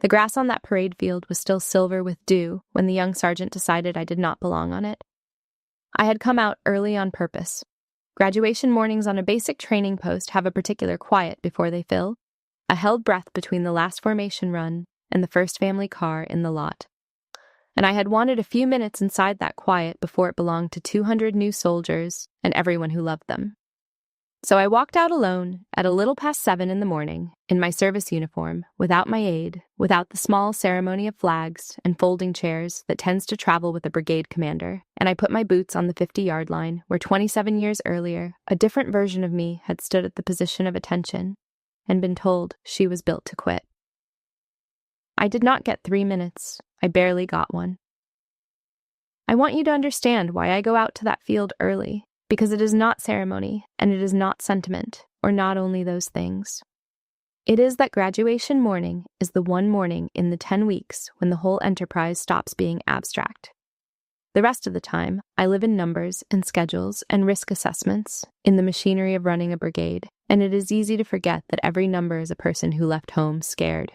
The grass on that parade field was still silver with dew when the young sergeant decided I did not belong on it. I had come out early on purpose. Graduation mornings on a basic training post have a particular quiet before they fill, a held breath between the last formation run and the first family car in the lot. And I had wanted a few minutes inside that quiet before it belonged to 200 new soldiers and everyone who loved them. So I walked out alone at a little past 7 in the morning in my service uniform, without my aide, without the small ceremony of flags and folding chairs that tends to travel with a brigade commander, and I put my boots on the 50-yard line where 27 years earlier, a different version of me had stood at the position of attention and been told she was built to quit. I did not get 3 minutes. I barely got one. I want you to understand why I go out to that field early, because it is not ceremony, and it is not sentiment, or not only those things. It is that graduation morning is the one morning in the 10 weeks when the whole enterprise stops being abstract. The rest of the time, I live in numbers and schedules and risk assessments in the machinery of running a brigade, and it is easy to forget that every number is a person who left home scared.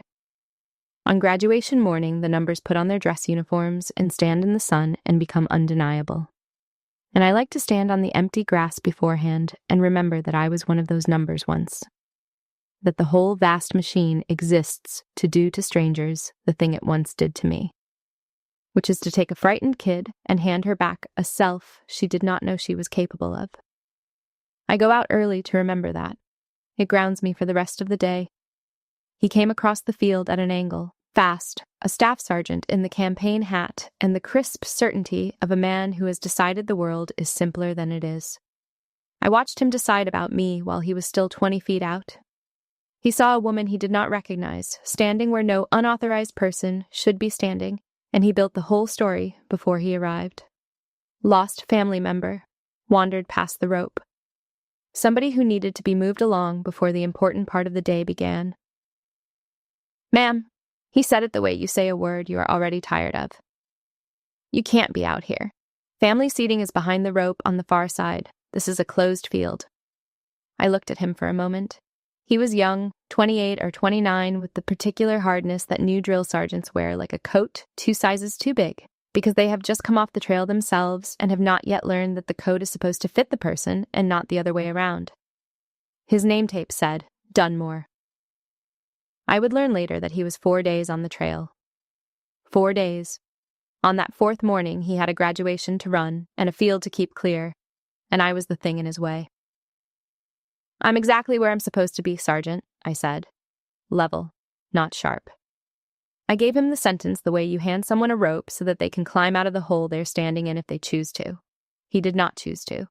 On graduation morning, the numbers put on their dress uniforms and stand in the sun and become undeniable. And I like to stand on the empty grass beforehand and remember that I was one of those numbers once. That the whole vast machine exists to do to strangers the thing it once did to me, which is to take a frightened kid and hand her back a self she did not know she was capable of. I go out early to remember that. It grounds me for the rest of the day. He came across the field at an angle, fast, a staff sergeant in the campaign hat and the crisp certainty of a man who has decided the world is simpler than it is. I watched him decide about me while he was still 20 feet out. He saw a woman he did not recognize, standing where no unauthorized person should be standing, and he built the whole story before he arrived. Lost family member, wandered past the rope. Somebody who needed to be moved along before the important part of the day began. "Ma'am," he said it the way you say a word you are already tired of. "You can't be out here. Family seating is behind the rope on the far side. This is a closed field." I looked at him for a moment. He was young, 28 or 29, with the particular hardness that new drill sergeants wear like a coat 2 sizes too big, because they have just come off the trail themselves and have not yet learned that the coat is supposed to fit the person and not the other way around. His name tape said, Dunmore. I would learn later that he was 4 days on the trail. 4 days. On that 4th morning, he had a graduation to run and a field to keep clear, and I was the thing in his way. "I'm exactly where I'm supposed to be, Sergeant," I said. Level, not sharp. I gave him the sentence the way you hand someone a rope so that they can climb out of the hole they're standing in if they choose to. He did not choose to.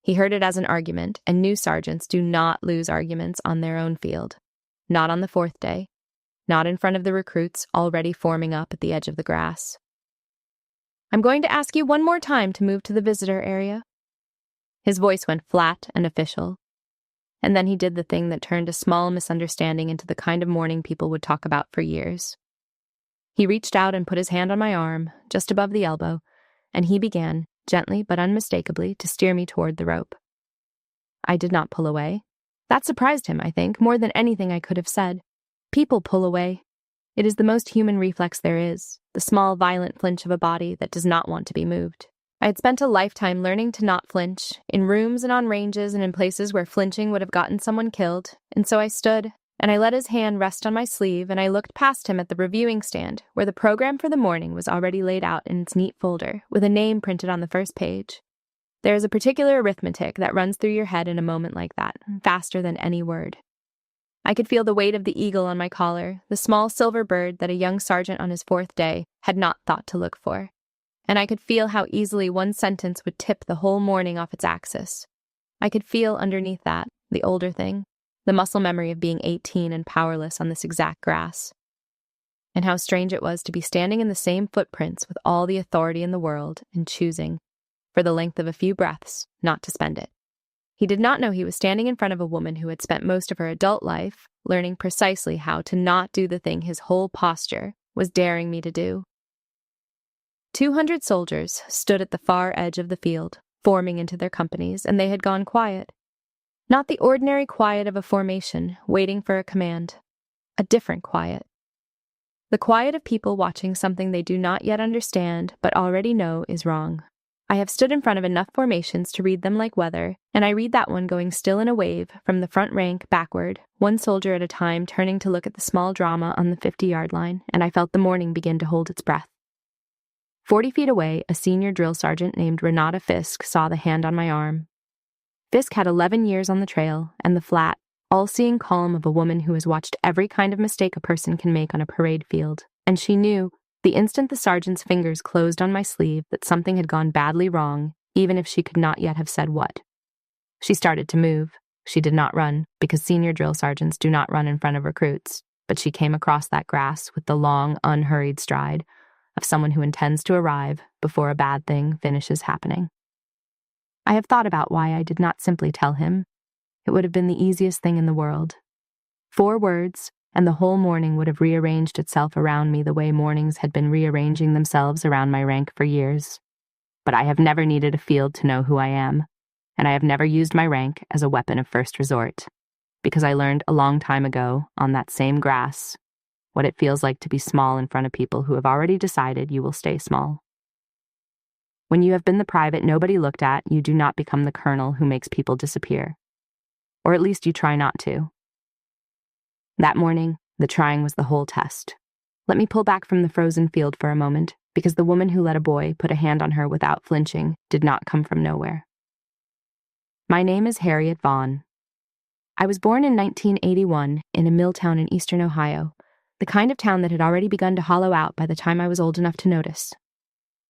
He heard it as an argument, and new sergeants do not lose arguments on their own field. Not on the 4th day. Not in front of the recruits already forming up at the edge of the grass. "I'm going to ask you one more time to move to the visitor area." His voice went flat and official. And then he did the thing that turned a small misunderstanding into the kind of morning people would talk about for years. He reached out and put his hand on my arm, just above the elbow, and he began, gently but unmistakably, to steer me toward the rope. I did not pull away. That surprised him, I think, more than anything I could have said. People pull away. It is the most human reflex there is, the small, violent flinch of a body that does not want to be moved. I had spent a lifetime learning to not flinch, in rooms and on ranges and in places where flinching would have gotten someone killed, and so I stood, and I let his hand rest on my sleeve, and I looked past him at the reviewing stand, where the program for the morning was already laid out in its neat folder, with a name printed on the first page. There is a particular arithmetic that runs through your head in a moment like that, faster than any word. I could feel the weight of the eagle on my collar, the small silver bird that a young sergeant on his 4th day had not thought to look for. And I could feel how easily one sentence would tip the whole morning off its axis. I could feel underneath that, the older thing, the muscle memory of being 18 and powerless on this exact grass. And how strange it was to be standing in the same footprints with all the authority in the world and choosing, for the length of a few breaths, not to spend it. He did not know he was standing in front of a woman who had spent most of her adult life learning precisely how to not do the thing his whole posture was daring me to do. 200 soldiers stood at the far edge of the field, forming into their companies, and they had gone quiet. Not the ordinary quiet of a formation, waiting for a command. A different quiet. the quiet of people watching something they do not yet understand but already know is wrong. I have stood in front of enough formations to read them like weather, and I read that one going still in a wave from the front rank backward, one soldier at a time turning to look at the small drama on the 50-yard line, and I felt the morning begin to hold its breath. 40 feet away, a senior drill sergeant named Renata Fisk saw the hand on my arm. Fisk had 11 years on the trail, and the flat, all-seeing calm of a woman who has watched every kind of mistake a person can make on a parade field, and she knew, the instant the sergeant's fingers closed on my sleeve, that something had gone badly wrong, even if she could not yet have said what. She started to move. She did not run, because senior drill sergeants do not run in front of recruits, but she came across that grass with the long, unhurried stride of someone who intends to arrive before a bad thing finishes happening. I have thought about why I did not simply tell him. It would have been the easiest thing in the world. 4 words, and the whole morning would have rearranged itself around me the way mornings had been rearranging themselves around my rank for years. But I have never needed a field to know who I am, and I have never used my rank as a weapon of first resort, because I learned a long time ago, on that same grass, what it feels like to be small in front of people who have already decided you will stay small. When you have been the private nobody looked at, you do not become the colonel who makes people disappear. Or at least you try not to. That morning, the trying was the whole test. Let me pull back from the frozen field for a moment, because the woman who let a boy put a hand on her without flinching did not come from nowhere. My name is Harriet Vaughn. I was born in 1981 in a mill town in eastern Ohio, the kind of town that had already begun to hollow out by the time I was old enough to notice,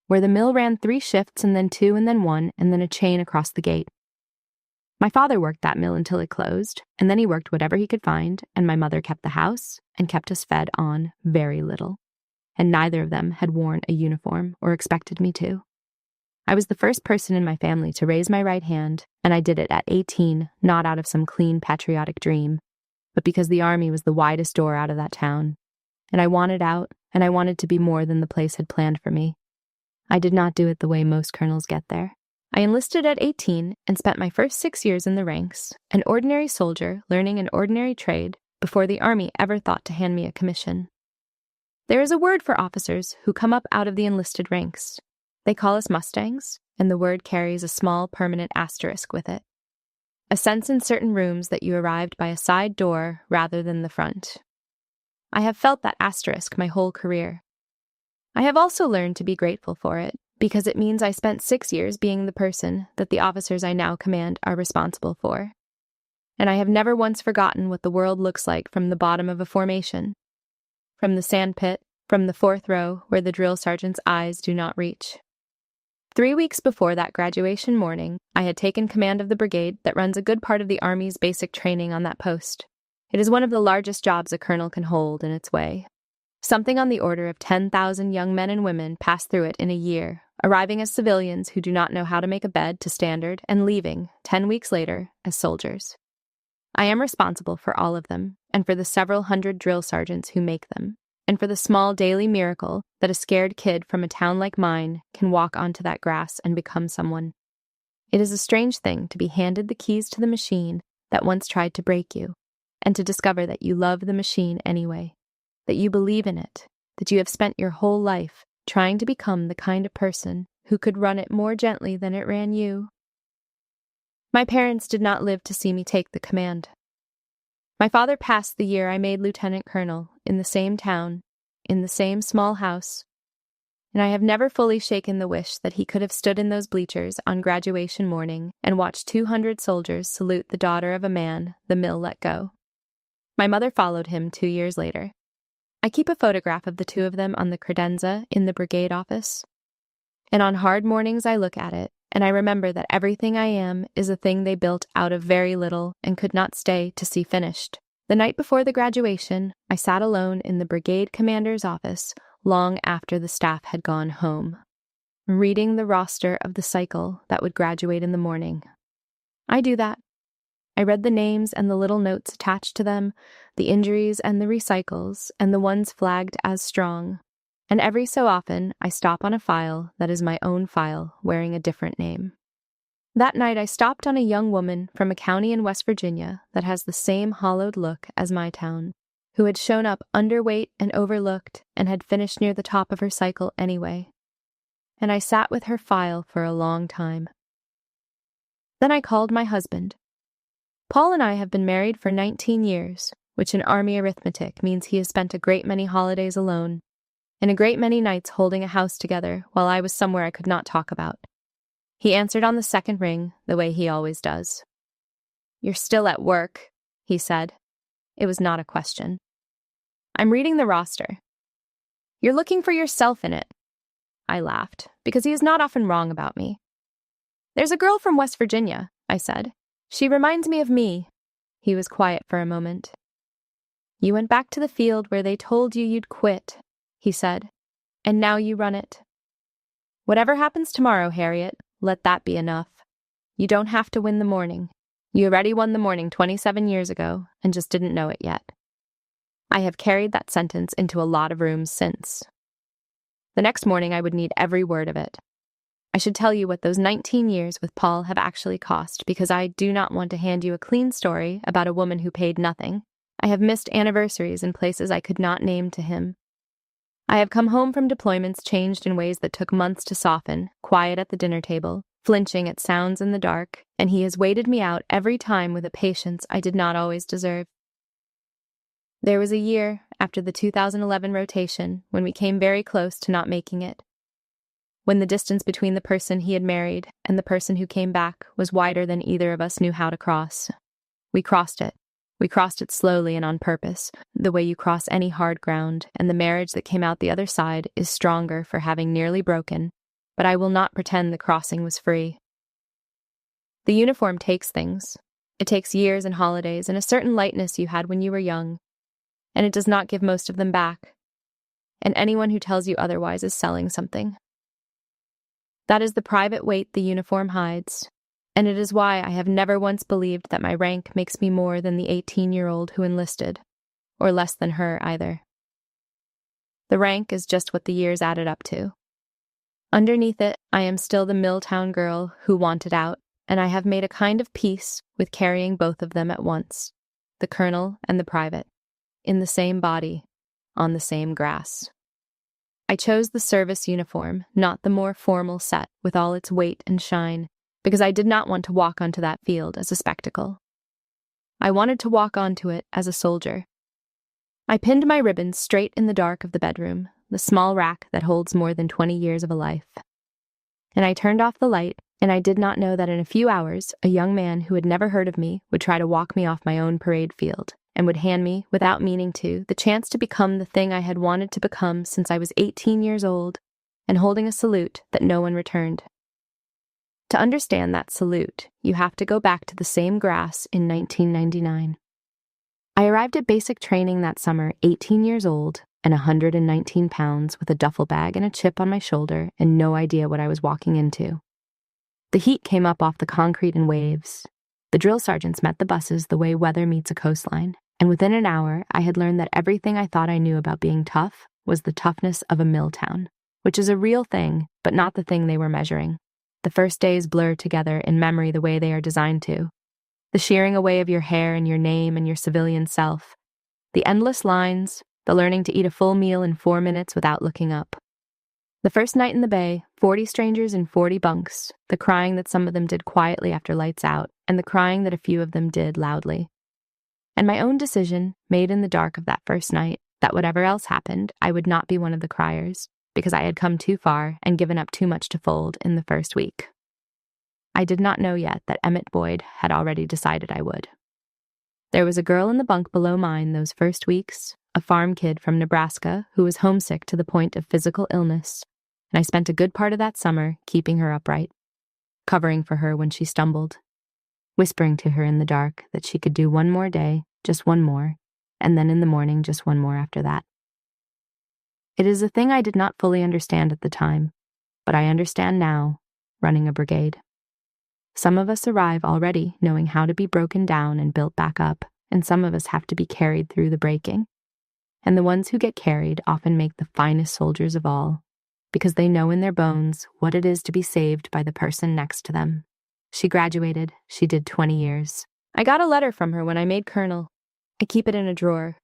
where the mill ran 3 shifts and then 2 and then 1 and then a chain across the gate. My father worked that mill until it closed, and then he worked whatever he could find, and my mother kept the house and kept us fed on very little, and neither of them had worn a uniform or expected me to. I was the first person in my family to raise my right hand, and I did it at 18, not out of some clean patriotic dream, but because the army was the widest door out of that town, and I wanted out, and I wanted to be more than the place had planned for me. I did not do it the way most colonels get there. I enlisted at 18 and spent my first 6 years in the ranks, an ordinary soldier learning an ordinary trade before the army ever thought to hand me a commission. There is a word for officers who come up out of the enlisted ranks. They call us Mustangs, and the word carries a small permanent asterisk with it. A sense in certain rooms that you arrived by a side door rather than the front. I have felt that asterisk my whole career. I have also learned to be grateful for it, because it means I spent 6 years being the person that the officers I now command are responsible for. And I have never once forgotten what the world looks like from the bottom of a formation, from the sandpit, from the 4th row where the drill sergeant's eyes do not reach. 3 weeks before that graduation morning, I had taken command of the brigade that runs a good part of the Army's basic training on that post. It is one of the largest jobs a colonel can hold in its way. Something on the order of 10,000 young men and women pass through it in a year, arriving as civilians who do not know how to make a bed to standard and leaving, 10 weeks later, as soldiers. I am responsible for all of them, and for the several hundred drill sergeants who make them, and for the small daily miracle that a scared kid from a town like mine can walk onto that grass and become someone. It is a strange thing to be handed the keys to the machine that once tried to break you, and to discover that you love the machine anyway, that you believe in it, that you have spent your whole life trying to become the kind of person who could run it more gently than it ran you. My parents did not live to see me take the command. My father passed the year I made lieutenant colonel in the same town, in the same small house, and I have never fully shaken the wish that he could have stood in those bleachers on graduation morning and watched 200 soldiers salute the daughter of a man the mill let go. My mother followed him 2 years later. I keep a photograph of the 2 of them on the credenza in the brigade office, and on hard mornings I look at it, and I remember that everything I am is a thing they built out of very little and could not stay to see finished. The night before the graduation, I sat alone in the brigade commander's office long after the staff had gone home, reading the roster of the cycle that would graduate in the morning. I do that. I read the names and the little notes attached to them, the injuries and the recycles, and the ones flagged as strong. And every so often, I stop on a file that is my own file, wearing a different name. That night, I stopped on a young woman from a county in West Virginia that has the same hollowed look as my town. who had shown up underweight and overlooked and had finished near the top of her cycle anyway. And I sat with her file for a long time. Then I called my husband. Paul and I have been married for 19 years, which in Army arithmetic means he has spent a great many holidays alone, and a great many nights holding a house together while I was somewhere I could not talk about. He answered on the second ring, the way he always does. "You're still at work," he said. It was not a question. "I'm reading the roster." "You're looking for yourself in it." I laughed, because he is not often wrong about me. "There's a girl from West Virginia," I said. "She reminds me of me." He was quiet for a moment. "You went back to the field where they told you you'd quit," he said, "and now you run it. Whatever happens tomorrow, Harriet, let that be enough. You don't have to win the morning. You already won the morning 27 years ago and just didn't know it yet." I have carried that sentence into a lot of rooms since. The next morning I would need every word of it. I should tell you what those 19 years with Paul have actually cost, because I do not want to hand you a clean story about a woman who paid nothing. I have missed anniversaries in places I could not name to him. I have come home from deployments changed in ways that took months to soften, quiet at the dinner table, flinching at sounds in the dark, and he has waited me out every time with a patience I did not always deserve. There was a year after the 2011 rotation when we came very close to not making it, when the distance between the person he had married and the person who came back was wider than either of us knew how to cross. We crossed it. We crossed it slowly and on purpose, the way you cross any hard ground, and the marriage that came out the other side is stronger for having nearly broken, but I will not pretend the crossing was free. The uniform takes things. It takes years and holidays and a certain lightness you had when you were young, and it does not give most of them back. And anyone who tells you otherwise is selling something. That is the private weight the uniform hides, and it is why I have never once believed that my rank makes me more than the 18-year-old who enlisted, or less than her either. The rank is just what the years added up to. Underneath it, I am still the Milltown girl who wanted out, and I have made a kind of peace with carrying both of them at once, the colonel and the private, in the same body, on the same grass. I chose the service uniform, not the more formal set with all its weight and shine, because I did not want to walk onto that field as a spectacle. I wanted to walk onto it as a soldier. I pinned my ribbons straight in the dark of the bedroom, the small rack that holds more than 20 years of a life. And I turned off the light, and I did not know that in a few hours, a young man who had never heard of me would try to walk me off my own parade field, and would hand me, without meaning to, the chance to become the thing I had wanted to become since I was 18 years old, and holding a salute that no one returned. To understand that salute, you have to go back to the same grass in 1999. I arrived at basic training that summer 18 years old and 119 pounds with a duffel bag and a chip on my shoulder and no idea what I was walking into. The heat came up off the concrete in waves. The drill sergeants met the buses the way weather meets a coastline, and within an hour I had learned that everything I thought I knew about being tough was the toughness of a mill town, which is a real thing, but not the thing they were measuring. The first days blur together in memory the way they are designed to. The shearing away of your hair and your name and your civilian self. The endless lines, the learning to eat a full meal in 4 minutes without looking up. The first night in the bay, 40 strangers in 40 bunks, the crying that some of them did quietly after lights out, and the crying that a few of them did loudly. And my own decision, made in the dark of that first night, that whatever else happened, I would not be one of the criers, because I had come too far and given up too much to fold in the first week. I did not know yet that Emmett Boyd had already decided I would. There was a girl in the bunk below mine those first weeks, a farm kid from Nebraska who was homesick to the point of physical illness, and I spent a good part of that summer keeping her upright, covering for her when she stumbled, whispering to her in the dark that she could do one more day, just one more, and then in the morning just one more after that. It is a thing I did not fully understand at the time, but I understand now, running a brigade. Some of us arrive already knowing how to be broken down and built back up, and some of us have to be carried through the breaking. And the ones who get carried often make the finest soldiers of all, because they know in their bones what it is to be saved by the person next to them. She graduated. She did 20 years. I got a letter from her when I made colonel. I keep it in a drawer.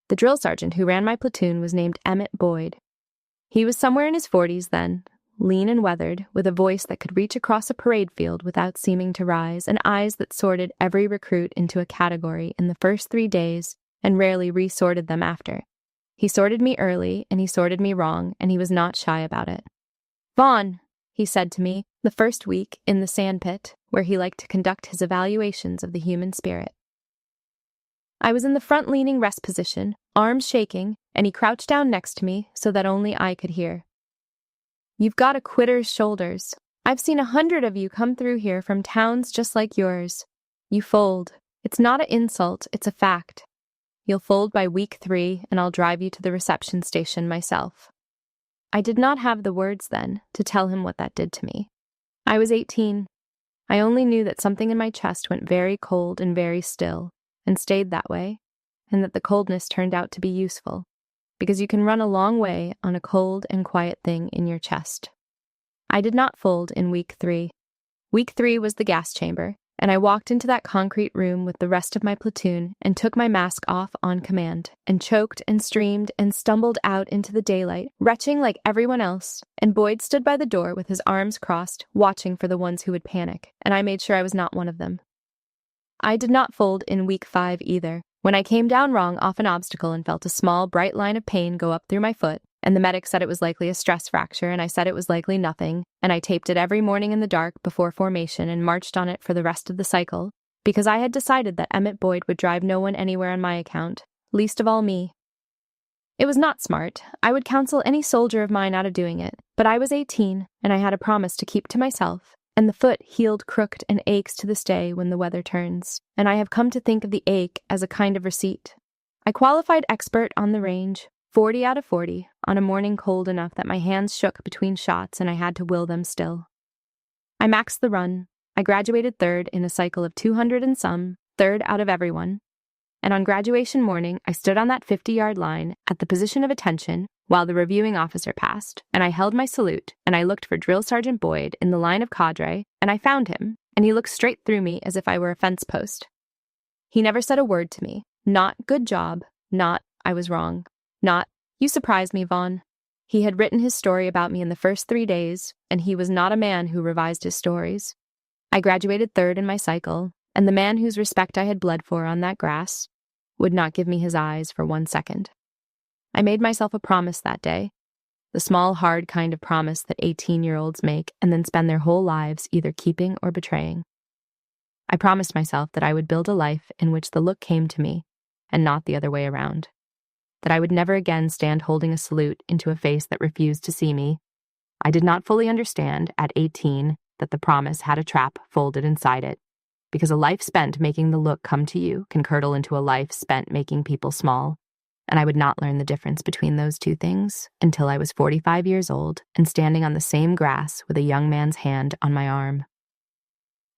The drill sergeant who ran my platoon was named Emmett Boyd. He was somewhere in his 40s then, lean and weathered, with a voice that could reach across a parade field without seeming to rise, and eyes that sorted every recruit into a category in the first 3 days and rarely resorted them after. He sorted me early, and he sorted me wrong, and he was not shy about it. "Vaughn," he said to me, the first week in the sandpit, where he liked to conduct his evaluations of the human spirit. I was in the front-leaning rest position, arms shaking, and he crouched down next to me so that only I could hear. "You've got a quitter's shoulders. I've seen 100 of you come through here from towns just like yours. You fold. It's not an insult, it's a fact. You'll fold by week 3, and I'll drive you to the reception station myself." I did not have the words then to tell him what that did to me. I was 18. I only knew that something in my chest went very cold and very still, and stayed that way, and that the coldness turned out to be useful, because you can run a long way on a cold and quiet thing in your chest. I did not fold in week 3. Week 3 was the gas chamber, and I walked into that concrete room with the rest of my platoon and took my mask off on command, and choked and streamed and stumbled out into the daylight, retching like everyone else, and Boyd stood by the door with his arms crossed, watching for the ones who would panic, and I made sure I was not one of them. I did not fold in week 5 either. When I came down wrong off an obstacle and felt a small, bright line of pain go up through my foot, and the medic said it was likely a stress fracture, and I said it was likely nothing, and I taped it every morning in the dark before formation and marched on it for the rest of the cycle, because I had decided that Emmett Boyd would drive no one anywhere on my account, least of all me. It was not smart. I would counsel any soldier of mine out of doing it, but I was 18, and I had a promise to keep to myself, and the foot healed crooked and aches to this day when the weather turns, and I have come to think of the ache as a kind of receipt. I qualified expert on the range, 40 out of 40, on a morning cold enough that my hands shook between shots and I had to will them still. I maxed the run. I graduated 3rd in a cycle of 200 and some, 3rd out of everyone. And on graduation morning, I stood on that 50-yard line at the position of attention while the reviewing officer passed, and I held my salute, and I looked for Drill Sergeant Boyd in the line of cadre, and I found him, and he looked straight through me as if I were a fence post. He never said a word to me. Not "good job," not "I was wrong," not "you surprised me, Vaughn." He had written his story about me in the first 3 days, and he was not a man who revised his stories. I graduated 3rd in my cycle, and the man whose respect I had bled for on that grass would not give me his eyes for 1 second. I made myself a promise that day, the small, hard kind of promise that 18-year-olds make and then spend their whole lives either keeping or betraying. I promised myself that I would build a life in which the look came to me, and not the other way around. That I would never again stand holding a salute into a face that refused to see me. I did not fully understand, at 18, that the promise had a trap folded inside it, because a life spent making the look come to you can curdle into a life spent making people small, and I would not learn the difference between those two things until I was 45 years old and standing on the same grass with a young man's hand on my arm.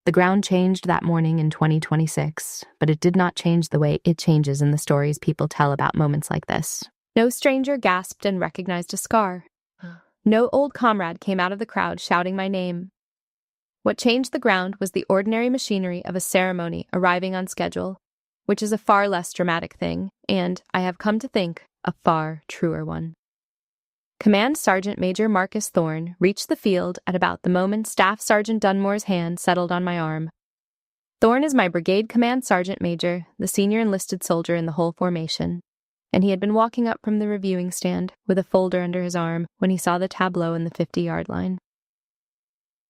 The ground changed that morning in 2026, but it did not change the way it changes in the stories people tell about moments like this. No stranger gasped and recognized a scar. No old comrade came out of the crowd shouting my name. What changed the ground was the ordinary machinery of a ceremony arriving on schedule, which is a far less dramatic thing, and, I have come to think, a far truer one. Command Sergeant Major Marcus Thorne reached the field at about the moment Staff Sergeant Dunmore's hand settled on my arm. Thorne is my brigade command sergeant major, the senior enlisted soldier in the whole formation, and he had been walking up from the reviewing stand with a folder under his arm when he saw the tableau in the 50-yard line.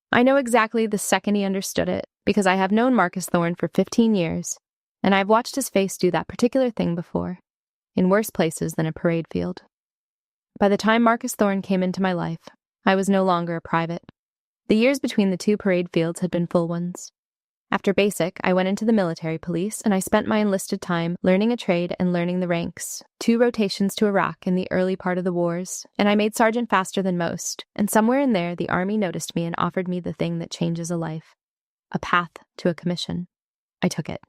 I know exactly the second he understood it, because I have known Marcus Thorne for 15 years, and I've watched his face do that particular thing before, in worse places than a parade field. By the time Marcus Thorne came into my life, I was no longer a private. The years between the 2 parade fields had been full ones. After basic, I went into the military police, and I spent my enlisted time learning a trade and learning the ranks, 2 rotations to Iraq in the early part of the wars, and I made sergeant faster than most, and somewhere in there the Army noticed me and offered me the thing that changes a life, a path to a commission. I took it.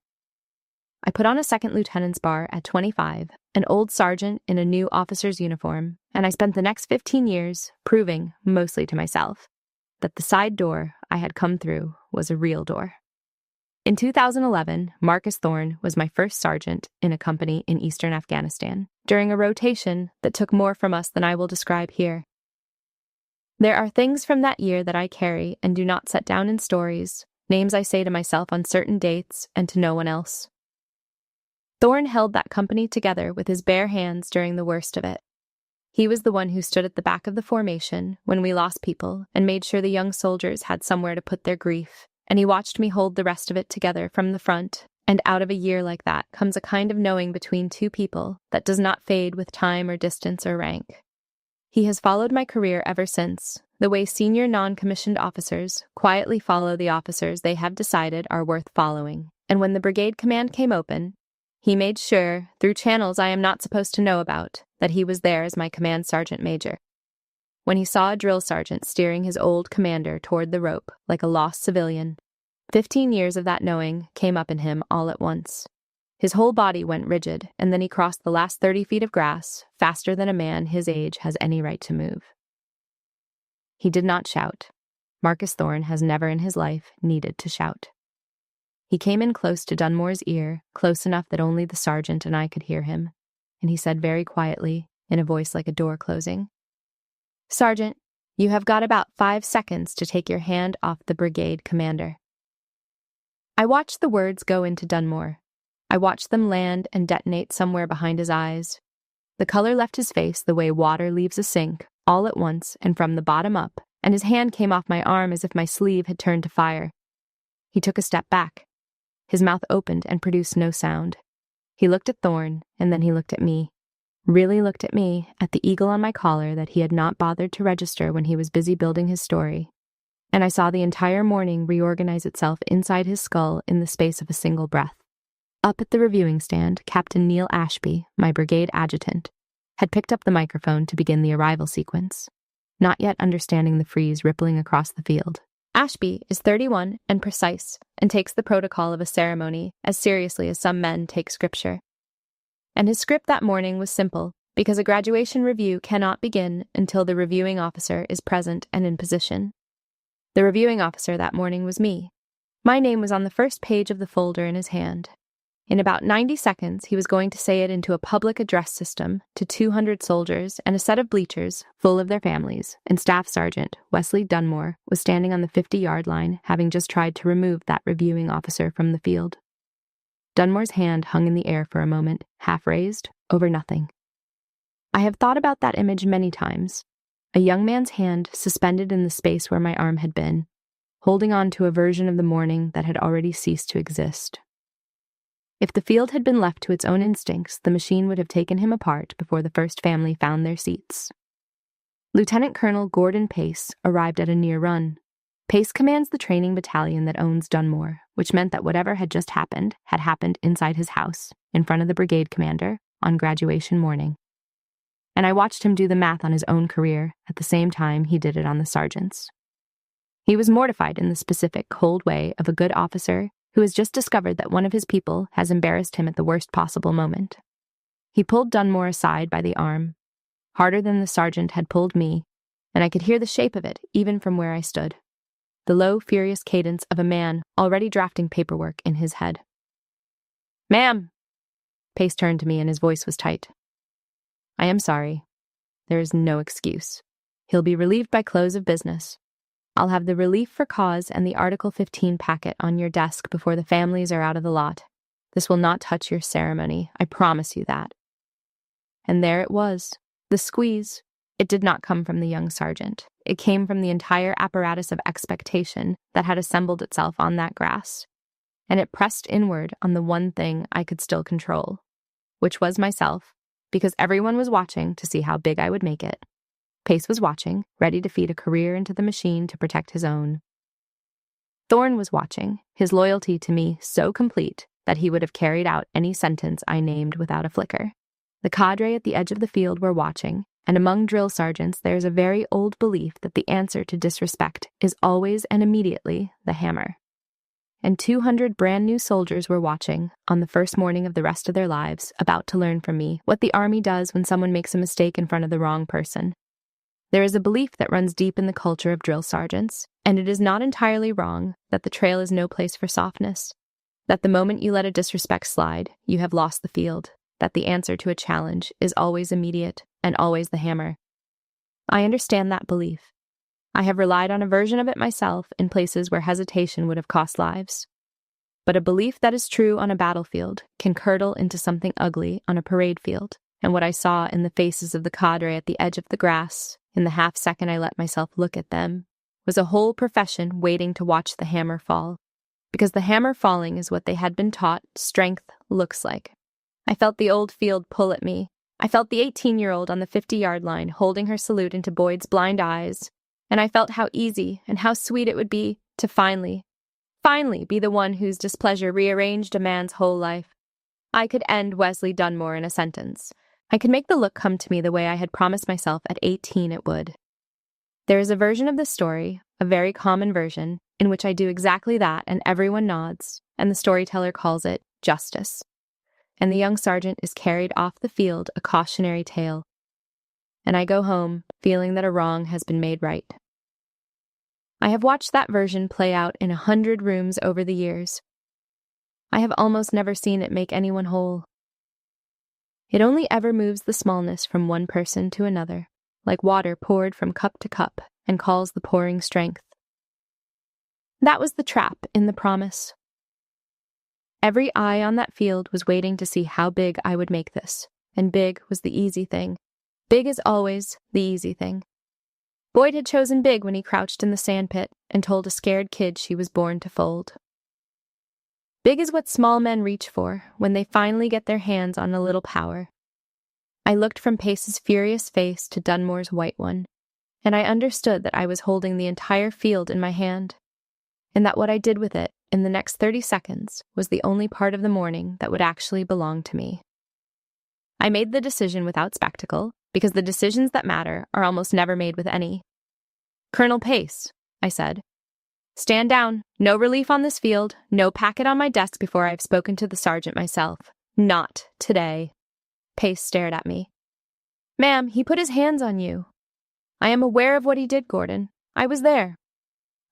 I put on a second lieutenant's bar at 25, an old sergeant in a new officer's uniform, and I spent the next 15 years proving, mostly to myself, that the side door I had come through was a real door. In 2011, Marcus Thorne was my first sergeant in a company in eastern Afghanistan, during a rotation that took more from us than I will describe here. There are things from that year that I carry and do not set down in stories, names I say to myself on certain dates and to no one else. Thorne held that company together with his bare hands during the worst of it. He was the one who stood at the back of the formation when we lost people and made sure the young soldiers had somewhere to put their grief, and he watched me hold the rest of it together from the front, and out of a year like that comes a kind of knowing between two people that does not fade with time or distance or rank. He has followed my career ever since, the way senior non-commissioned officers quietly follow the officers they have decided are worth following, and when the brigade command came open, he made sure, through channels I am not supposed to know about, that he was there as my command sergeant major. When he saw a drill sergeant steering his old commander toward the rope like a lost civilian, 15 years of that knowing came up in him all at once. His whole body went rigid, and then he crossed the last 30 feet of grass faster than a man his age has any right to move. He did not shout. Marcus Thorne has never in his life needed to shout. He came in close to Dunmore's ear, close enough that only the sergeant and I could hear him, and he said very quietly, in a voice like a door closing, "Sergeant, you have got about 5 seconds to take your hand off the brigade commander." I watched the words go into Dunmore. I watched them land and detonate somewhere behind his eyes. The color left his face the way water leaves a sink, all at once and from the bottom up, and his hand came off my arm as if my sleeve had turned to fire. He took a step back. His mouth opened and produced no sound. He looked at Thorne, and then he looked at me. Really looked at me, at the eagle on my collar that he had not bothered to register when he was busy building his story. And I saw the entire morning reorganize itself inside his skull in the space of a single breath. Up at the reviewing stand, Captain Neil Ashby, my brigade adjutant, had picked up the microphone to begin the arrival sequence, not yet understanding the freeze rippling across the field. Ashby is 31 and precise, and takes the protocol of a ceremony as seriously as some men take scripture. And his script that morning was simple, because a graduation review cannot begin until the reviewing officer is present and in position. The reviewing officer that morning was me. My name was on the first page of the folder in his hand. In about 90 seconds, he was going to say it into a public address system to 200 soldiers and a set of bleachers full of their families, and Staff Sergeant Wesley Dunmore was standing on the 50-yard line, having just tried to remove that reviewing officer from the field. Dunmore's hand hung in the air for a moment, half raised, over nothing. I have thought about that image many times. A young man's hand suspended in the space where my arm had been, holding on to a version of the morning that had already ceased to exist. If the field had been left to its own instincts, the machine would have taken him apart before the first family found their seats. Lieutenant Colonel Gordon Pace arrived at a near run. Pace commands the training battalion that owns Dunmore, which meant that whatever had just happened had happened inside his house, in front of the brigade commander, on graduation morning. And I watched him do the math on his own career at the same time he did it on the sergeant's. He was mortified in the specific, cold way of a good officer who has just discovered that one of his people has embarrassed him at the worst possible moment. He pulled Dunmore aside by the arm, harder than the sergeant had pulled me, and I could hear the shape of it even from where I stood. The low, furious cadence of a man already drafting paperwork in his head. "Ma'am!" Pace turned to me and his voice was tight. "I am sorry. There is no excuse. He'll be relieved by close of business. I'll have the relief for cause and the Article 15 packet on your desk before the families are out of the lot. This will not touch your ceremony, I promise you that." And there it was, the squeeze. It did not come from the young sergeant. It came from the entire apparatus of expectation that had assembled itself on that grass. And it pressed inward on the one thing I could still control, which was myself, because everyone was watching to see how big I would make it. Pace was watching, ready to feed a career into the machine to protect his own. Thorne was watching, his loyalty to me so complete that he would have carried out any sentence I named without a flicker. The cadre at the edge of the field were watching, and among drill sergeants there is a very old belief that the answer to disrespect is always and immediately the hammer. And 200 brand new soldiers were watching, on the first morning of the rest of their lives, about to learn from me what the Army does when someone makes a mistake in front of the wrong person. There is a belief that runs deep in the culture of drill sergeants, and it is not entirely wrong, that the trail is no place for softness. That the moment you let a disrespect slide, you have lost the field. That the answer to a challenge is always immediate and always the hammer. I understand that belief. I have relied on a version of it myself in places where hesitation would have cost lives. But a belief that is true on a battlefield can curdle into something ugly on a parade field, and what I saw in the faces of the cadre at the edge of the grass, in the half second I let myself look at them, was a whole profession waiting to watch the hammer fall. Because the hammer falling is what they had been taught strength looks like. I felt the old field pull at me. I felt the 18-year-old on the 50-yard line holding her salute into Boyd's blind eyes, and I felt how easy and how sweet it would be to finally be the one whose displeasure rearranged a man's whole life. I could end Wesley Dunmore in a sentence. I could make the look come to me the way I had promised myself at 18 it would. There is a version of this story, a very common version, in which I do exactly that and everyone nods, and the storyteller calls it justice. And the young sergeant is carried off the field a cautionary tale. And I go home feeling that a wrong has been made right. I have watched that version play out in 100 rooms over the years. I have almost never seen it make anyone whole. It only ever moves the smallness from one person to another, like water poured from cup to cup, and calls the pouring strength. That was the trap in the promise. Every eye on that field was waiting to see how big I would make this, and big was the easy thing. Big is always the easy thing. Boyd had chosen big when he crouched in the sandpit and told a scared kid she was born to fold. Big is what small men reach for when they finally get their hands on a little power. I looked from Pace's furious face to Dunmore's white one, and I understood that I was holding the entire field in my hand, and that what I did with it in the next 30 seconds was the only part of the morning that would actually belong to me. I made the decision without spectacle, because the decisions that matter are almost never made with any. "Colonel Pace," I said, "stand down. No relief on this field. No packet on my desk before I have spoken to the sergeant myself. Not today." Pace stared at me. "Ma'am, he put his hands on you." "I am aware of what he did, Gordon. I was there."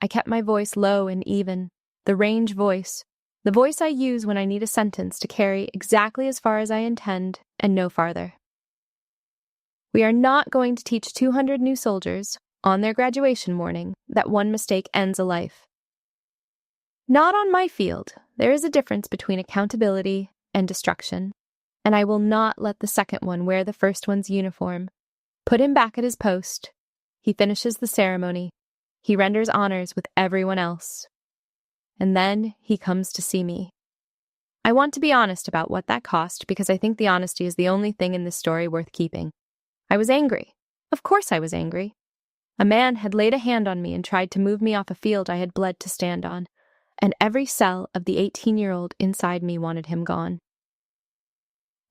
I kept my voice low and even, the range voice, the voice I use when I need a sentence to carry exactly as far as I intend and no farther. "We are not going to teach 200 new soldiers, on their graduation morning, that one mistake ends a life. Not on my field. There is a difference between accountability and destruction, and I will not let the second one wear the first one's uniform. Put him back at his post. He finishes the ceremony. He renders honors with everyone else. And then he comes to see me. I want to be honest about what that cost because I think the honesty is the only thing in this story worth keeping. I was angry. Of course I was angry. A man had laid a hand on me and tried to move me off a field I had bled to stand on, and every cell of the 18-year-old inside me wanted him gone.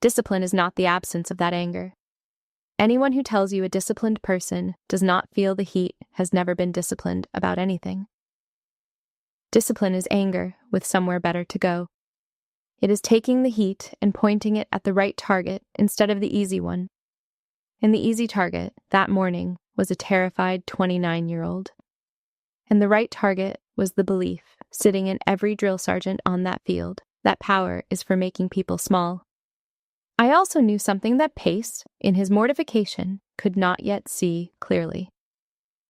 Discipline is not the absence of that anger. Anyone who tells you a disciplined person does not feel the heat has never been disciplined about anything. Discipline is anger with somewhere better to go. It is taking the heat and pointing it at the right target instead of the easy one. And the easy target, that morning, was a terrified 29-year-old. And the right target was the belief, sitting in every drill sergeant on that field, that power is for making people small. I also knew something that Pace, in his mortification, could not yet see clearly.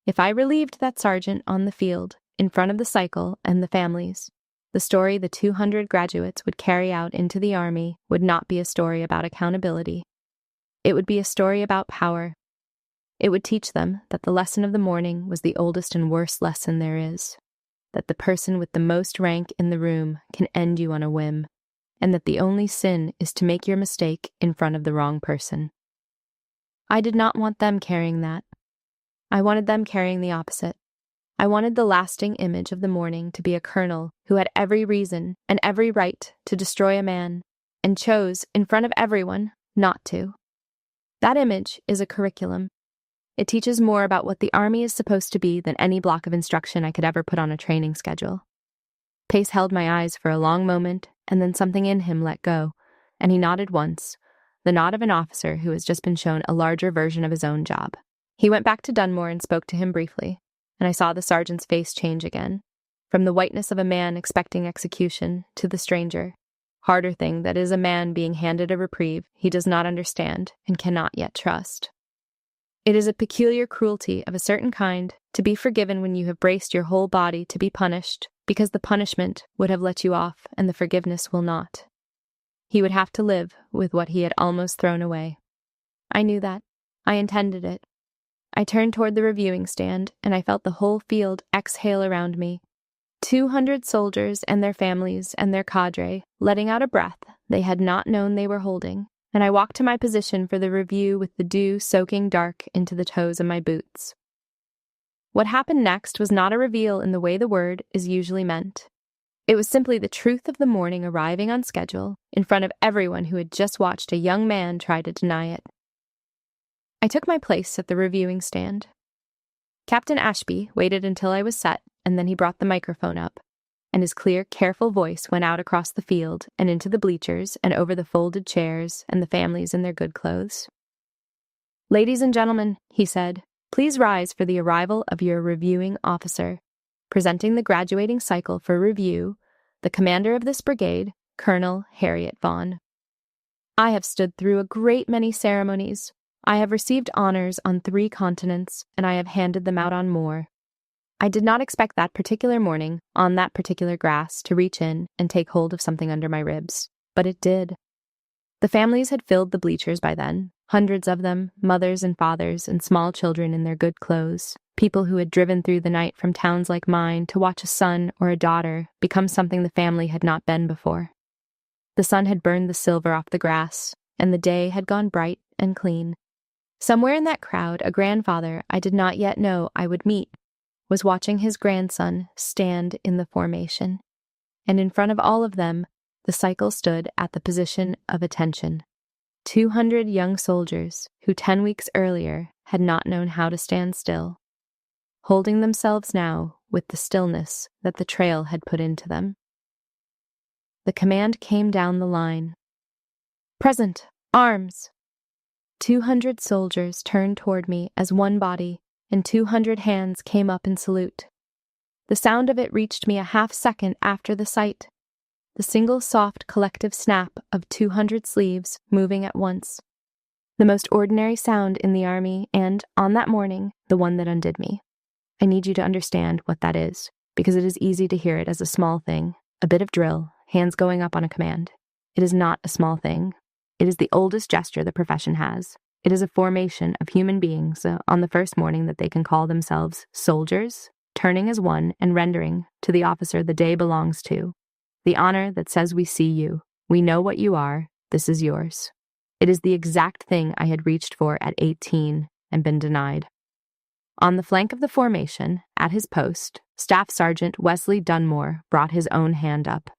If I relieved that sergeant on the field, in front of the cycle and the families, the story the 200 graduates would carry out into the army would not be a story about accountability. It would be a story about power. It would teach them that the lesson of the morning was the oldest and worst lesson there is, that the person with the most rank in the room can end you on a whim, and that the only sin is to make your mistake in front of the wrong person. I did not want them carrying that. I wanted them carrying the opposite. I wanted the lasting image of the morning to be a colonel who had every reason and every right to destroy a man, and chose, in front of everyone, not to. That image is a curriculum. It teaches more about what the army is supposed to be than any block of instruction I could ever put on a training schedule. Pace held my eyes for a long moment, and then something in him let go, and he nodded once, the nod of an officer who has just been shown a larger version of his own job. He went back to Dunmore and spoke to him briefly, and I saw the sergeant's face change again. from the whiteness of a man expecting execution to the stranger, harder thing that is a man being handed a reprieve he does not understand and cannot yet trust. It is a peculiar cruelty of a certain kind to be forgiven when you have braced your whole body to be punished, because the punishment would have let you off and the forgiveness will not. He would have to live with what he had almost thrown away. I knew that. I intended it. I turned toward the reviewing stand, and I felt the whole field exhale around me. 200 soldiers and their families and their cadre letting out a breath they had not known they were holding, and I walked to my position for the review with the dew soaking dark into the toes of my boots. What happened next was not a reveal in the way the word is usually meant. It was simply the truth of the morning arriving on schedule in front of everyone who had just watched a young man try to deny it. I took my place at the reviewing stand. Captain Ashby waited until I was set, and then he brought the microphone up, and his clear, careful voice went out across the field and into the bleachers and over the folded chairs and the families in their good clothes. "Ladies and gentlemen," he said, "please rise for the arrival of your reviewing officer. Presenting the graduating cycle for review, the commander of this brigade, Colonel Harriet Vaughn. I have stood through a great many ceremonies. I have received honors on 3 continents, and I have handed them out on more. I did not expect that particular morning, on that particular grass, to reach in and take hold of something under my ribs, but it did. The families had filled the bleachers by then, hundreds of them, mothers and fathers and small children in their good clothes, people who had driven through the night from towns like mine to watch a son or a daughter become something the family had not been before. The sun had burned the silver off the grass, and the day had gone bright and clean. Somewhere in that crowd, a grandfather I did not yet know I would meet was watching his grandson stand in the formation, and in front of all of them, the cycle stood at the position of attention. 200 young soldiers who 10 weeks earlier had not known how to stand still, holding themselves now with the stillness that the trail had put into them. The command came down the line. "Present, arms!" 200 soldiers turned toward me as one body, and 200 hands came up in salute. The sound of it reached me a half-second after the sight, the single soft collective snap of 200 sleeves moving at once. The most ordinary sound in the army, and, on that morning, the one that undid me. I need you to understand what that is, because it is easy to hear it as a small thing, a bit of drill, hands going up on a command. It is not a small thing. It is the oldest gesture the profession has. It is a formation of human beings on the first morning that they can call themselves soldiers, turning as one and rendering to the officer the day belongs to. The honor that says we see you, we know what you are, this is yours. It is the exact thing I had reached for at 18 and been denied. On the flank of the formation, at his post, Staff Sergeant Wesley Dunmore brought his own hand up.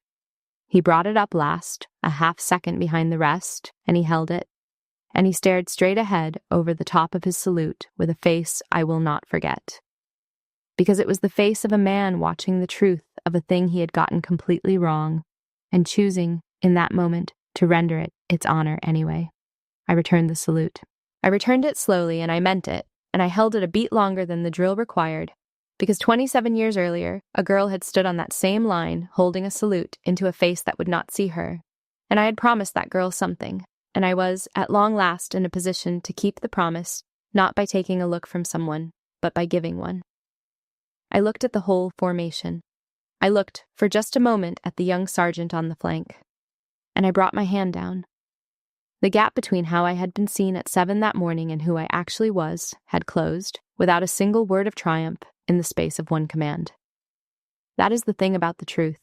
He brought it up last, a half-second behind the rest, and he held it. And he stared straight ahead over the top of his salute with a face I will not forget. Because it was the face of a man watching the truth of a thing he had gotten completely wrong, and choosing, in that moment, to render it its honor anyway. I returned the salute. I returned it slowly, and I meant it, and I held it a beat longer than the drill required, because 27 years earlier, a girl had stood on that same line holding a salute into a face that would not see her, and I had promised that girl something, and I was, at long last, in a position to keep the promise, not by taking a look from someone, but by giving one. I looked at the whole formation. I looked, for just a moment, at the young sergeant on the flank, and I brought my hand down. The gap between how I had been seen at 7 that morning and who I actually was had closed, without a single word of triumph, in the space of one command. That is the thing about the truth.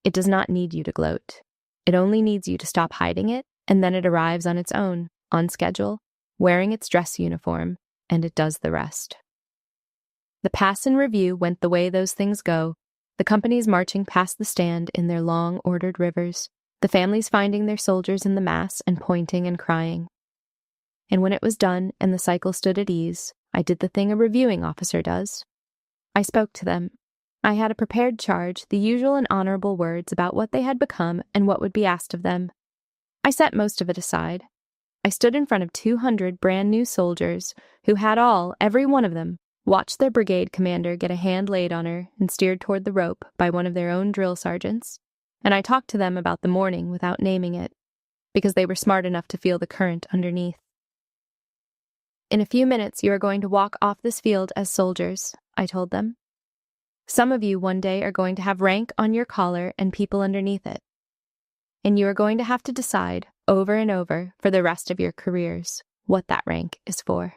It does not need you to gloat. It only needs you to stop hiding it, and then it arrives on its own, on schedule, wearing its dress uniform, and it does the rest. The pass and review went the way those things go, the companies marching past the stand in their long ordered rivers, the families finding their soldiers in the mass and pointing and crying. And when it was done and the cycle stood at ease, I did the thing a reviewing officer does. I spoke to them. I had a prepared charge, the usual and honorable words about what they had become and what would be asked of them. I set most of it aside. I stood in front of 200 brand new soldiers who had all, every one of them, watched their brigade commander get a hand laid on her and steered toward the rope by one of their own drill sergeants, and I talked to them about the morning without naming it, because they were smart enough to feel the current underneath. In a few minutes, you are going to walk off this field as soldiers, I told them. Some of you one day are going to have rank on your collar and people underneath it. And you are going to have to decide, over and over, for the rest of your careers, what that rank is for.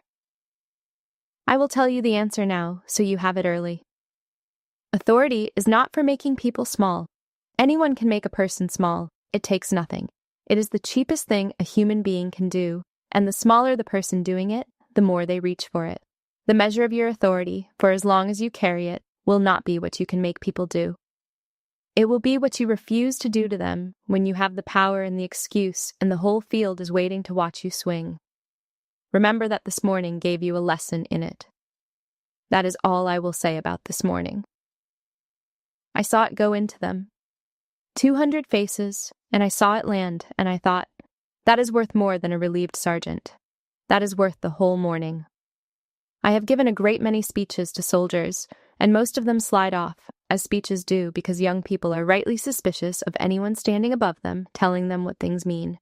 I will tell you the answer now, so you have it early. Authority is not for making people small. Anyone can make a person small. It takes nothing. It is the cheapest thing a human being can do, and the smaller the person doing it, the more they reach for it. The measure of your authority, for as long as you carry it, will not be what you can make people do. It will be what you refuse to do to them when you have the power and the excuse and the whole field is waiting to watch you swing. Remember that this morning gave you a lesson in it. That is all I will say about this morning. I saw it go into them. 200 faces, and I saw it land, and I thought, that is worth more than a relieved sergeant. That is worth the whole morning. I have given a great many speeches to soldiers, and most of them slide off, as speeches do because young people are rightly suspicious of anyone standing above them telling them what things mean.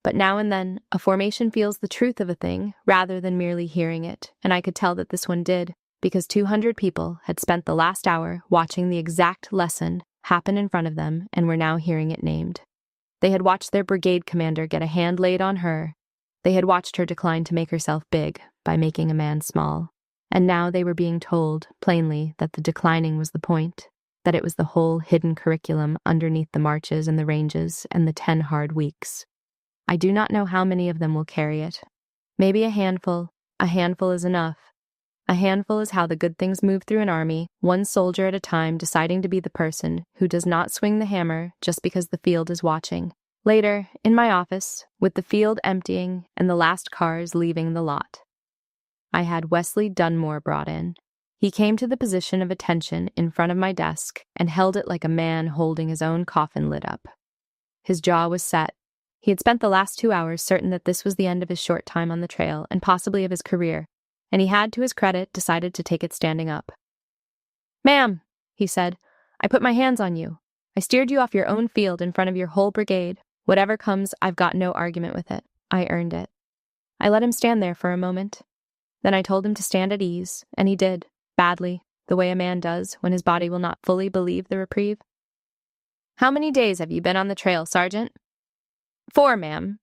But now and then, a formation feels the truth of a thing rather than merely hearing it, and I could tell that this one did, because 200 people had spent the last hour watching the exact lesson happen in front of them and were now hearing it named. They had watched their brigade commander get a hand laid on her. They had watched her decline to make herself big by making a man small. And now they were being told, plainly, that the declining was the point, that it was the whole hidden curriculum underneath the marches and the ranges and the 10 hard weeks. I do not know how many of them will carry it. Maybe a handful is enough. A handful is how the good things move through an army, one soldier at a time deciding to be the person who does not swing the hammer just because the field is watching. Later, in my office, with the field emptying and the last cars leaving the lot, I had Wesley Dunmore brought in. He came to the position of attention in front of my desk and held it like a man holding his own coffin lid up. His jaw was set. He had spent the last 2 hours certain that this was the end of his short time on the trail and possibly of his career, and he had, to his credit, decided to take it standing up. "Ma'am," he said, "I put my hands on you. I steered you off your own field in front of your whole brigade. Whatever comes, I've got no argument with it. I earned it." I let him stand there for a moment. Then I told him to stand at ease, and he did, badly, the way a man does when his body will not fully believe the reprieve. "How many days have you been on the trail, Sergeant?" "4, ma'am."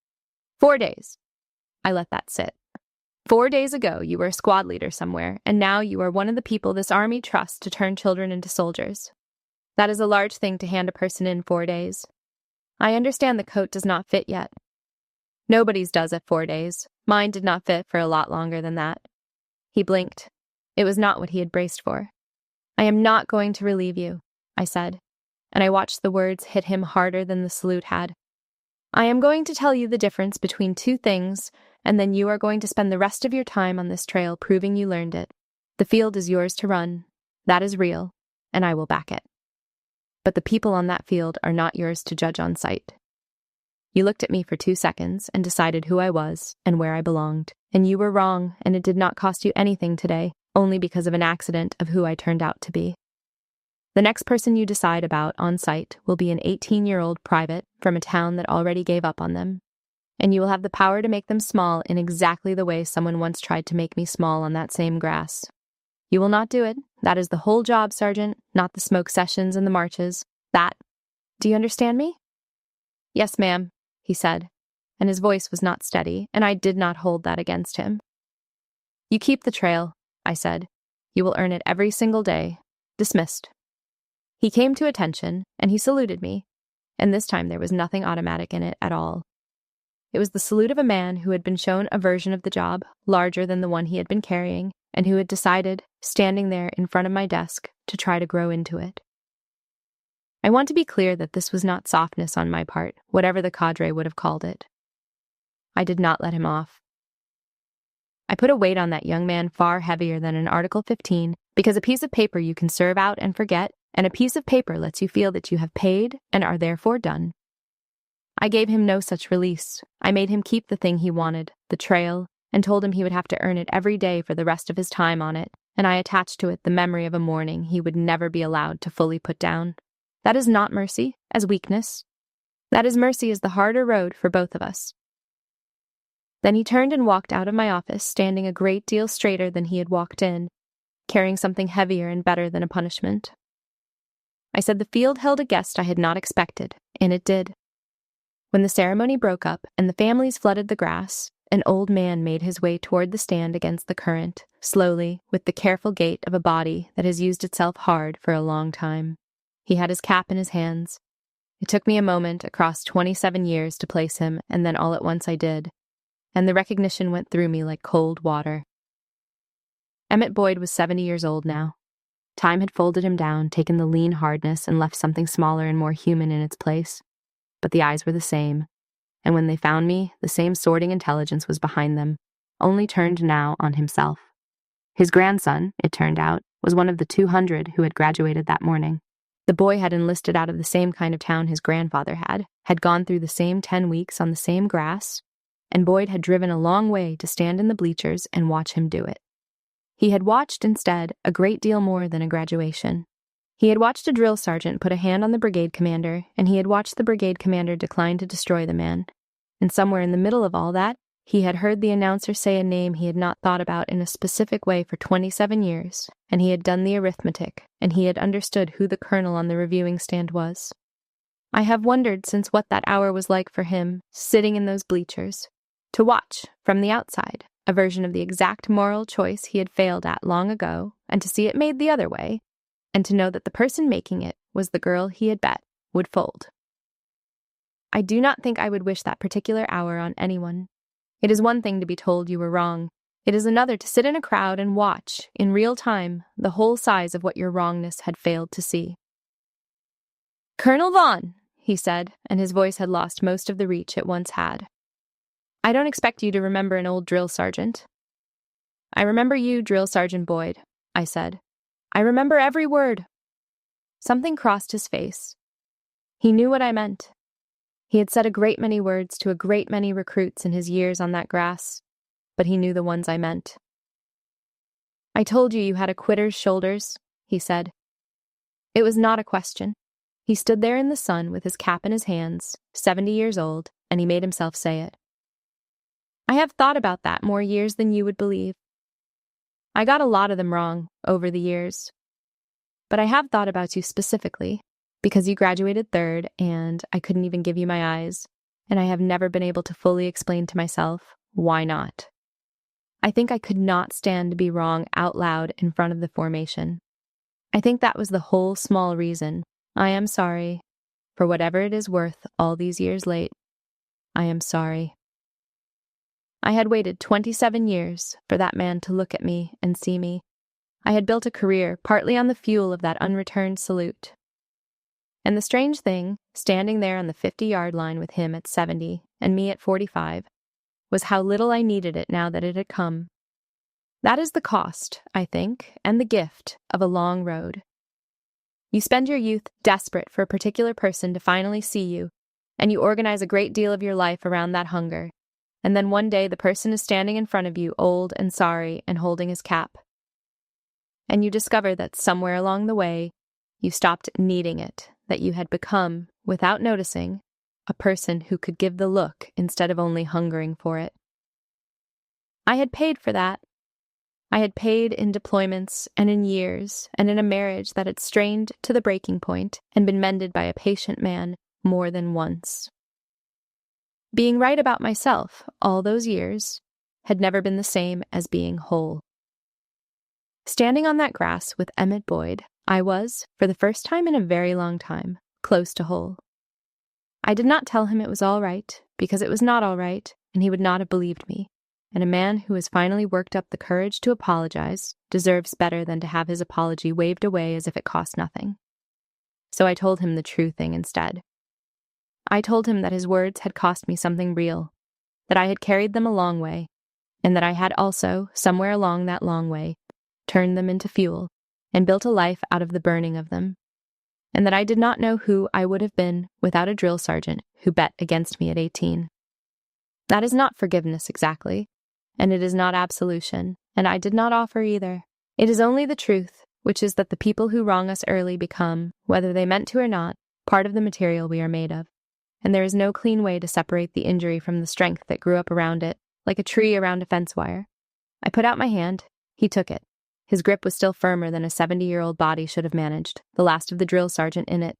4 days. I let that sit. 4 days ago, you were a squad leader somewhere, and now you are one of the people this army trusts to turn children into soldiers. That is a large thing to hand a person in 4 days. I understand the coat does not fit yet. Nobody's does at 4 days. Mine did not fit for a lot longer than that. He blinked. It was not what he had braced for. "I am not going to relieve you," I said, and I watched the words hit him harder than the salute had. "I am going to tell you the difference between 2 things, and then you are going to spend the rest of your time on this trail proving you learned it. The field is yours to run. That is real, and I will back it. But the people on that field are not yours to judge on sight. You looked at me for 2 seconds and decided who I was and where I belonged, and you were wrong, and it did not cost you anything today, only because of an accident of who I turned out to be. The next person you decide about on sight will be an 18-year-old private from a town that already gave up on them, and you will have the power to make them small in exactly the way someone once tried to make me small on that same grass. You will not do it. That is the whole job, Sergeant, not the smoke sessions and the marches. That. Do you understand me?" "Yes, ma'am," he said, and his voice was not steady, and I did not hold that against him. "You keep the trail," I said. "You will earn it every single day. Dismissed." He came to attention, and he saluted me, and this time there was nothing automatic in it at all. It was the salute of a man who had been shown a version of the job, larger than the one he had been carrying, and who had decided, standing there in front of my desk, to try to grow into it. I want to be clear that this was not softness on my part, whatever the cadre would have called it. I did not let him off. I put a weight on that young man far heavier than an Article 15, because a piece of paper you can serve out and forget, and a piece of paper lets you feel that you have paid and are therefore done. I gave him no such release. I made him keep the thing he wanted, the trail, and told him he would have to earn it every day for the rest of his time on it, and I attached to it the memory of a mourning he would never be allowed to fully put down. That is not mercy, as weakness. That is mercy as the harder road for both of us. Then he turned and walked out of my office, standing a great deal straighter than he had walked in, carrying something heavier and better than a punishment. I said the field held a guest I had not expected, and it did. When the ceremony broke up and the families flooded the grass, an old man made his way toward the stand against the current, slowly, with the careful gait of a body that has used itself hard for a long time. He had his cap in his hands. It took me a moment across 27 years to place him, and then all at once I did, and the recognition went through me like cold water. Emmett Boyd was 70 years old now. Time had folded him down, taken the lean hardness, and left something smaller and more human in its place. But the eyes were the same, and when they found me, the same sorting intelligence was behind them, only turned now on himself. His grandson, it turned out, was one of the 200 who had graduated that morning. The boy had enlisted out of the same kind of town his grandfather had gone through the same 10 weeks on the same grass, and Boyd had driven a long way to stand in the bleachers and watch him do it. He had watched, instead, a great deal more than a graduation. He had watched a drill sergeant put a hand on the brigade commander, and he had watched the brigade commander decline to destroy the man. And somewhere in the middle of all that, he had heard the announcer say a name he had not thought about in a specific way for 27 years, and he had done the arithmetic, and he had understood who the colonel on the reviewing stand was. I have wondered since what that hour was like for him, sitting in those bleachers, to watch, from the outside, a version of the exact moral choice he had failed at long ago, and to see it made the other way, and to know that the person making it was the girl he had bet would fold. I do not think I would wish that particular hour on anyone. It is one thing to be told you were wrong. It is another to sit in a crowd and watch, in real time, the whole size of what your wrongness had failed to see. "Colonel Vaughn," he said, and his voice had lost most of the reach it once had. "I don't expect you to remember an old drill sergeant." "I remember you, Drill Sergeant Boyd," I said. "I remember every word." Something crossed his face. He knew what I meant. He had said a great many words to a great many recruits in his years on that grass, but he knew the ones I meant. "I told you you had a quitter's shoulders," he said. It was not a question. He stood there in the sun with his cap in his hands, 70 years old, and he made himself say it. I have thought about that more years than you would believe. I got a lot of them wrong over the years. But I have thought about you specifically, because you graduated third, and I couldn't even give you my eyes, and I have never been able to fully explain to myself why not. I think I could not stand to be wrong out loud in front of the formation. I think that was the whole small reason. I am sorry. For whatever it is worth all these years late, I am sorry. I had waited 27 years for that man to look at me and see me. I had built a career partly on the fuel of that unreturned salute. And the strange thing, standing there on the 50-yard line with him at 70 and me at 45, was how little I needed it now that it had come. That is the cost, I think, and the gift of a long road. You spend your youth desperate for a particular person to finally see you, and you organize a great deal of your life around that hunger, and then one day the person is standing in front of you, old and sorry, and holding his cap. And you discover that somewhere along the way, you stopped needing it, that you had become, without noticing, a person who could give the look instead of only hungering for it. I had paid for that. I had paid in deployments and in years and in a marriage that had strained to the breaking point and been mended by a patient man more than once. Being right about myself all those years had never been the same as being whole. Standing on that grass with Emmett Boyd, I was, for the first time in a very long time, close to whole. I did not tell him it was all right, because it was not all right, and he would not have believed me. And a man who has finally worked up the courage to apologize deserves better than to have his apology waved away as if it cost nothing. So I told him the true thing instead. I told him that his words had cost me something real, that I had carried them a long way, and that I had also, somewhere along that long way, turned them into fuel, and built a life out of the burning of them, and that I did not know who I would have been without a drill sergeant who bet against me at 18. That is not forgiveness exactly, and it is not absolution, and I did not offer either. It is only the truth, which is that the people who wrong us early become, whether they meant to or not, part of the material we are made of, and there is no clean way to separate the injury from the strength that grew up around it, like a tree around a fence wire. I put out my hand. He took it. His grip was still firmer than a 70-year-old body should have managed, the last of the drill sergeant in it.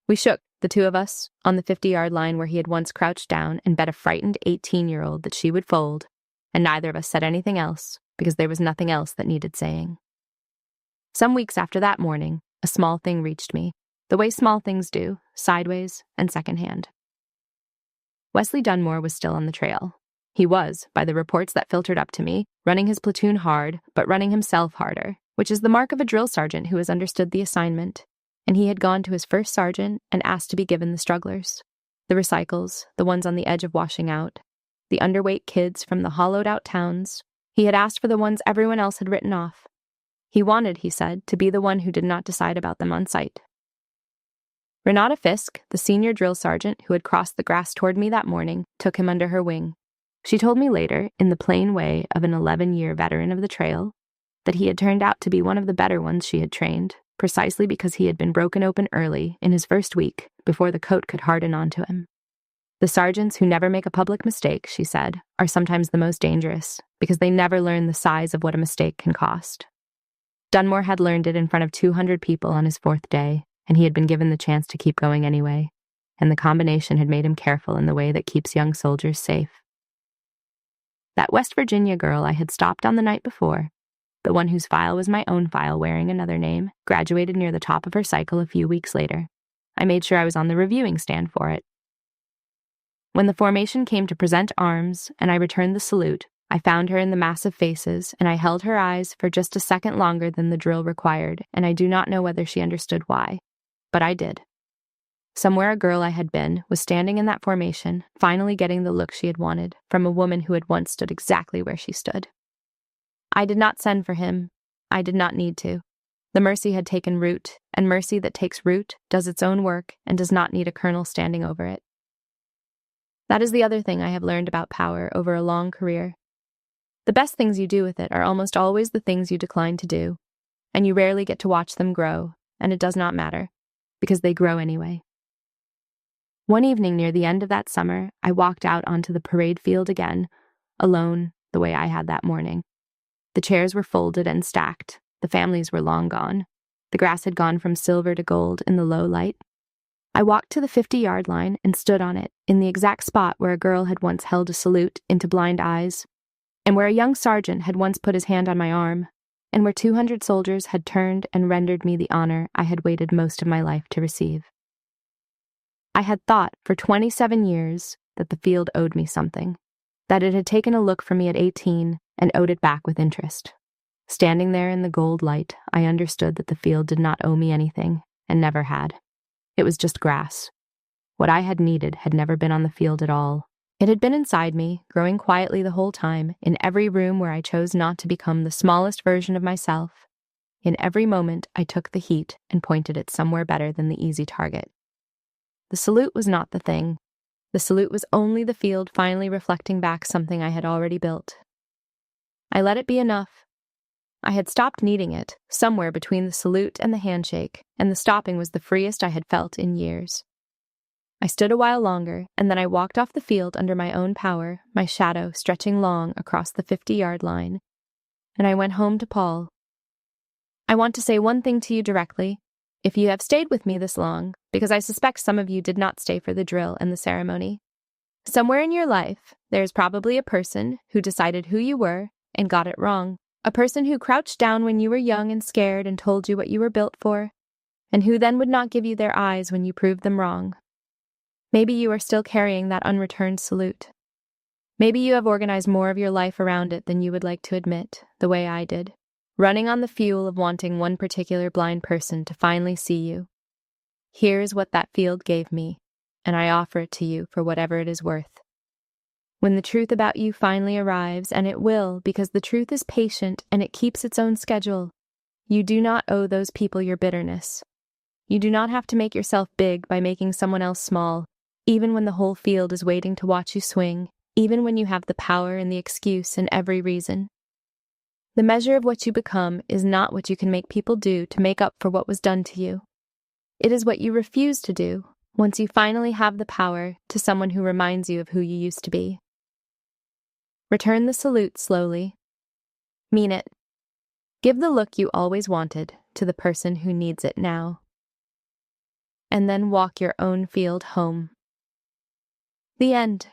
We shook, the two of us, on the 50-yard line where he had once crouched down and bet a frightened 18-year-old that she would fold, and neither of us said anything else, because there was nothing else that needed saying. Some weeks after that morning, a small thing reached me, the way small things do, sideways and secondhand. Wesley Dunmore was still on the trail. He was, by the reports that filtered up to me, running his platoon hard, but running himself harder, which is the mark of a drill sergeant who has understood the assignment, and he had gone to his first sergeant and asked to be given the strugglers, the recycles, the ones on the edge of washing out, the underweight kids from the hollowed-out towns. He had asked for the ones everyone else had written off. He wanted, he said, to be the one who did not decide about them on sight. Renata Fisk, the senior drill sergeant who had crossed the grass toward me that morning, took him under her wing. She told me later, in the plain way of an 11-year veteran of the trail, that he had turned out to be one of the better ones she had trained, precisely because he had been broken open early, in his first week, before the coat could harden onto him. The sergeants who never make a public mistake, she said, are sometimes the most dangerous, because they never learn the size of what a mistake can cost. Dunmore had learned it in front of 200 people on his fourth day, and he had been given the chance to keep going anyway, and the combination had made him careful in the way that keeps young soldiers safe. That West Virginia girl I had stopped on the night before, the one whose file was my own file wearing another name, graduated near the top of her cycle a few weeks later. I made sure I was on the reviewing stand for it. When the formation came to present arms and I returned the salute, I found her in the mass of faces, and I held her eyes for just a second longer than the drill required, and I do not know whether she understood why, but I did. Somewhere a girl I had been was standing in that formation, finally getting the look she had wanted from a woman who had once stood exactly where she stood. I did not send for him. I did not need to. The mercy had taken root, and mercy that takes root does its own work and does not need a colonel standing over it. That is the other thing I have learned about power over a long career. The best things you do with it are almost always the things you decline to do, and you rarely get to watch them grow, and it does not matter, because they grow anyway. One evening near the end of that summer, I walked out onto the parade field again, alone, the way I had that morning. The chairs were folded and stacked. The families were long gone. The grass had gone from silver to gold in the low light. I walked to the 50-yard line and stood on it, in the exact spot where a girl had once held a salute into blind eyes, and where a young sergeant had once put his hand on my arm, and where 200 soldiers had turned and rendered me the honor I had waited most of my life to receive. I had thought for 27 years that the field owed me something, that it had taken a look for me at 18 and owed it back with interest. Standing there in the gold light, I understood that the field did not owe me anything, and never had. It was just grass. What I had needed had never been on the field at all. It had been inside me, growing quietly the whole time, in every room where I chose not to become the smallest version of myself. In every moment, I took the heat and pointed it somewhere better than the easy target. The salute was not the thing. The salute was only the field finally reflecting back something I had already built. I let it be enough. I had stopped needing it, somewhere between the salute and the handshake, and the stopping was the freest I had felt in years. I stood a while longer, and then I walked off the field under my own power, my shadow stretching long across the 50-yard line, and I went home to Paul. I want to say one thing to you directly. If you have stayed with me this long, because I suspect some of you did not stay for the drill and the ceremony, somewhere in your life, there is probably a person who decided who you were and got it wrong. A person who crouched down when you were young and scared and told you what you were built for, and who then would not give you their eyes when you proved them wrong. Maybe you are still carrying that unreturned salute. Maybe you have organized more of your life around it than you would like to admit, the way I did, running on the fuel of wanting one particular blind person to finally see you. Here is what that field gave me, and I offer it to you for whatever it is worth. When the truth about you finally arrives, and it will, because the truth is patient and it keeps its own schedule, you do not owe those people your bitterness. You do not have to make yourself big by making someone else small, even when the whole field is waiting to watch you swing, even when you have the power and the excuse and every reason. The measure of what you become is not what you can make people do to make up for what was done to you. It is what you refuse to do once you finally have the power to someone who reminds you of who you used to be. Return the salute slowly. Mean it. Give the look you always wanted to the person who needs it now. And then walk your own field home. The end.